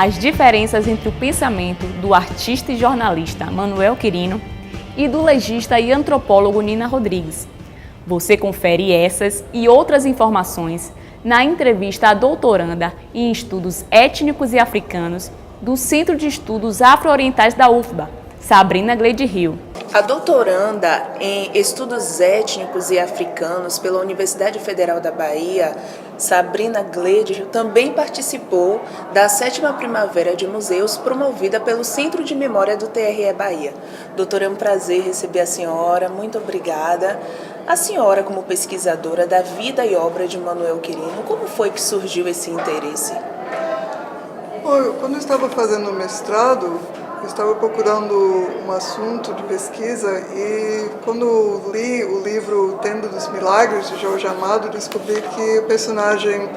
as diferenças entre o pensamento do artista e jornalista Manuel Quirino e do legista e antropólogo Nina Rodrigues. Você confere essas e outras informações na entrevista à doutoranda em Estudos Étnicos e Africanos do Centro de Estudos Afro-Orientais da UFBA, Sabrina Gleide Rio. A doutoranda em Estudos Étnicos e Africanos pela Universidade Federal da Bahia, Sabrina Gleide Rio, também participou da 7ª Primavera de Museus promovida pelo Centro de Memória do TRE Bahia. Doutora, é um prazer receber a senhora, muito obrigada. A senhora, como pesquisadora da vida e obra de Manuel Quirino, como foi que surgiu esse interesse? Quando eu estava fazendo mestrado, eu estava procurando um assunto de pesquisa e quando li o livro Tenda dos Milagres, de Jorge Amado, descobri que o personagem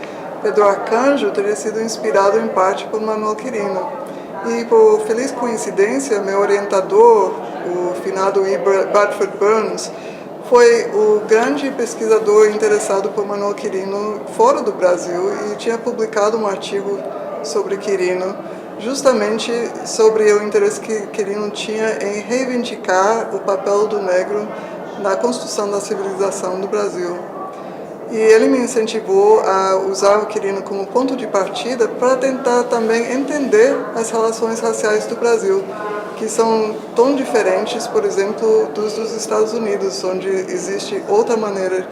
Pedro Arcanjo teria sido inspirado em parte por Manuel Quirino. E por feliz coincidência, meu orientador, o finado E. Bradford Burns, foi o grande pesquisador interessado por Manuel Quirino fora do Brasil e tinha publicado um artigo sobre Quirino, justamente sobre o interesse que Quirino tinha em reivindicar o papel do negro na construção da civilização do Brasil. E ele me incentivou a usar o Quirino como ponto de partida para tentar também entender as relações raciais do Brasil, que são tão diferentes, por exemplo, dos Estados Unidos, onde existe outra maneira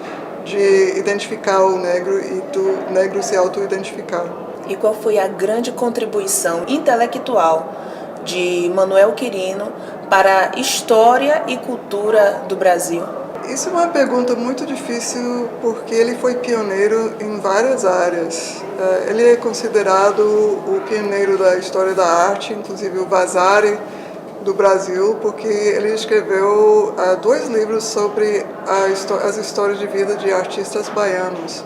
de identificar o negro e do negro se auto-identificar. E qual foi a grande contribuição intelectual de Manuel Quirino para a história e cultura do Brasil? Isso é uma pergunta muito difícil porque ele foi pioneiro em várias áreas. Ele é considerado o pioneiro da história da arte, inclusive o Vasari do Brasil, porque ele escreveu 2 livros sobre as histórias de vida de artistas baianos.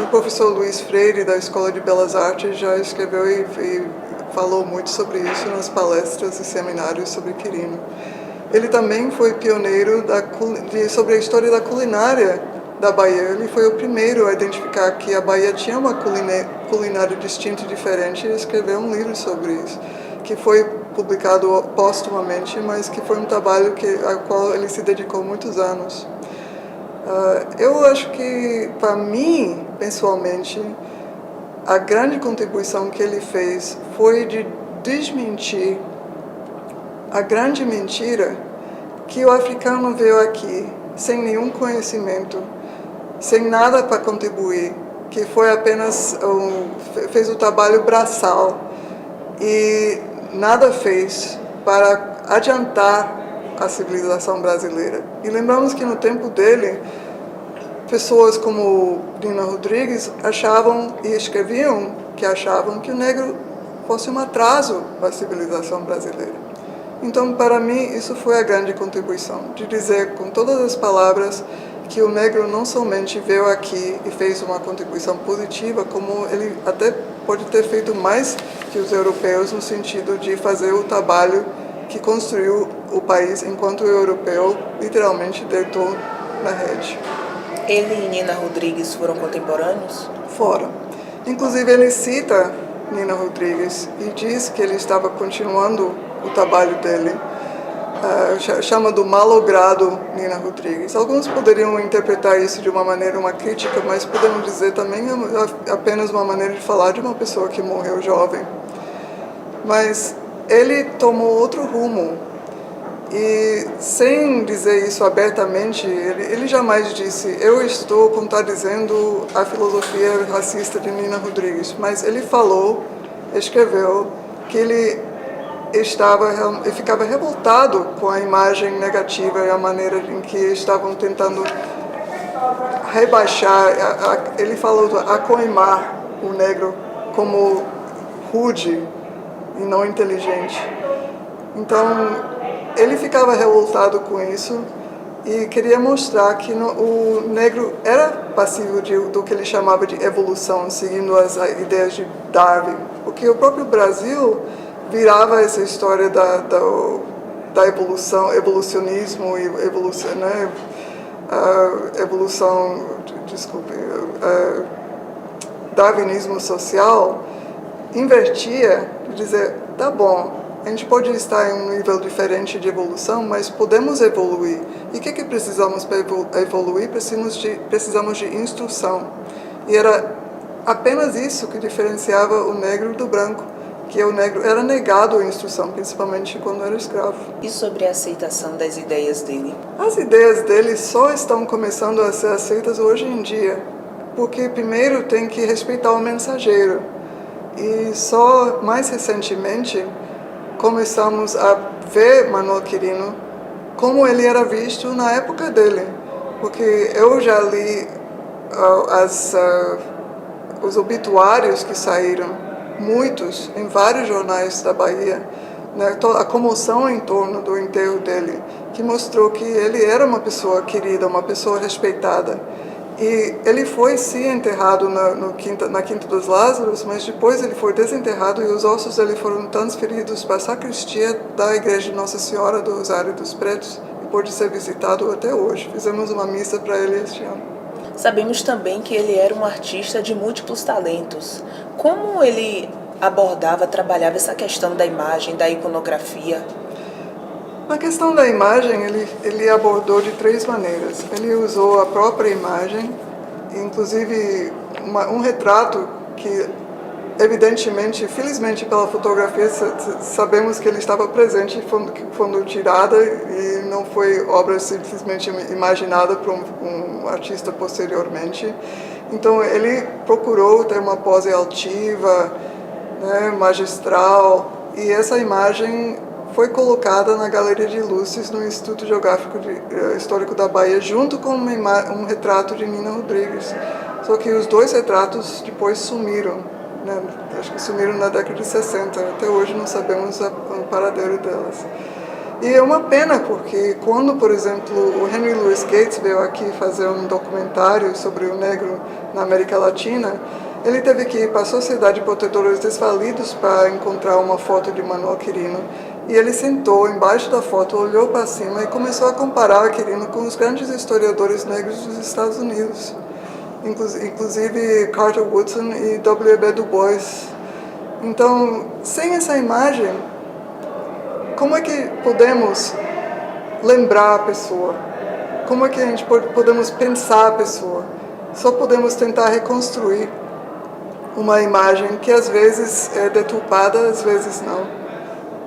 E o professor Luiz Freire, da Escola de Belas Artes, já escreveu e falou muito sobre isso nas palestras e seminários sobre Quirino. Ele também foi pioneiro sobre a história da culinária da Bahia. Ele foi o primeiro a identificar que a Bahia tinha uma culinária distinta e diferente e escreveu um livro sobre isso, que foi publicado póstumamente, mas que foi um trabalho ao qual ele se dedicou muitos anos. Eu acho que, para mim, pessoalmente, a grande contribuição que ele fez foi de desmentir a grande mentira que o africano veio aqui sem nenhum conhecimento, sem nada para contribuir, que foi apenas fez o trabalho braçal e nada fez para adiantar a civilização brasileira. E lembramos que no tempo dele, pessoas como Nina Rodrigues achavam e escreviam que achavam que o negro fosse um atraso para a civilização brasileira. Então, para mim, isso foi a grande contribuição, de dizer com todas as palavras que o negro não somente veio aqui e fez uma contribuição positiva, como ele até pode ter feito mais que os europeus no sentido de fazer o trabalho que construiu o país, enquanto o europeu literalmente deitou na rede. Ele e Nina Rodrigues foram contemporâneos? Foram. Inclusive, ele cita Nina Rodrigues e diz que ele estava continuando o trabalho dele. Chama do malogrado Nina Rodrigues. Alguns poderiam interpretar isso de uma crítica, mas podemos dizer também apenas uma maneira de falar de uma pessoa que morreu jovem. Mas ele tomou outro rumo e, sem dizer isso abertamente, ele jamais disse: eu estou contradizendo a filosofia racista de Nina Rodrigues, mas ele escreveu que ele ficava revoltado com a imagem negativa e a maneira em que estavam tentando rebaixar, ele falou acoimar o negro como rude e não inteligente. Então, ele ficava revoltado com isso e queria mostrar que o negro era passível do que ele chamava de evolução, seguindo as ideias de Darwin, porque o próprio Brasil virava essa história da evolucionismo e evolução, né? Darwinismo social, invertia de dizer, tá bom, a gente pode estar em um nível diferente de evolução, mas podemos evoluir. E o que precisamos para evoluir? Precisamos de instrução. E era apenas isso que diferenciava o negro do branco, que o negro era negado a instrução, principalmente quando era escravo. E sobre a aceitação das ideias dele? As ideias dele só estão começando a ser aceitas hoje em dia, porque primeiro tem que respeitar o mensageiro. E só mais recentemente começamos a ver Manuel Quirino como ele era visto na época dele, porque eu já li os obituários que saíram, muitos, em vários jornais da Bahia, né, a comoção em torno do enterro dele, que mostrou que ele era uma pessoa querida, uma pessoa respeitada. E ele foi sim enterrado na Quinta dos Lázaros, mas depois ele foi desenterrado e os ossos dele foram transferidos para a sacristia da Igreja de Nossa Senhora do Rosário dos Pretos e pode ser visitado até hoje. Fizemos uma missa para ele este ano. Sabemos também que ele era um artista de múltiplos talentos. Como ele trabalhava essa questão da imagem, da iconografia? Na questão da imagem, ele abordou de 3 maneiras. Ele usou a própria imagem, inclusive um retrato que, evidentemente, felizmente pela fotografia, sabemos que ele estava presente quando tirada e não foi obra simplesmente imaginada por um artista posteriormente. Então, ele procurou ter uma pose altiva, né, magistral, e essa imagem foi colocada na Galeria de Luzes, no Instituto Geográfico Histórico da Bahia, junto com um retrato de Nina Rodrigues. Só que os 2 retratos depois sumiram, né? Acho que sumiram na década de 60. Até hoje não sabemos o paradeiro delas. E é uma pena, porque quando, por exemplo, o Henry Louis Gates veio aqui fazer um documentário sobre o negro na América Latina, ele teve que ir para a Sociedade de Protetores Desvalidos para encontrar uma foto de Manuel Quirino. E ele sentou embaixo da foto, olhou para cima e começou a comparar Quirino com os grandes historiadores negros dos Estados Unidos, inclusive Carter Woodson e W.E.B. Du Bois. Então, sem essa imagem, como é que podemos lembrar a pessoa? Como é que a gente podemos pensar a pessoa? Só podemos tentar reconstruir uma imagem que às vezes é deturpada, às vezes não.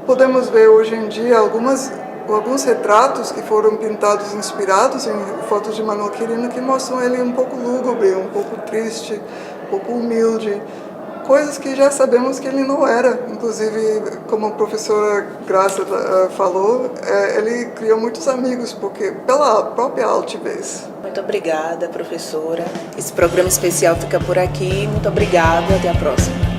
Podemos ver hoje em dia alguns retratos que foram pintados inspirados em fotos de Manuel Quirino que mostram ele um pouco lúgubre, um pouco triste, um pouco humilde, coisas que já sabemos que ele não era. Inclusive, como a professora Graça falou, ele criou muitos amigos pela própria altivez. Muito obrigada, professora. Esse programa especial fica por aqui. Muito obrigada. Até a próxima.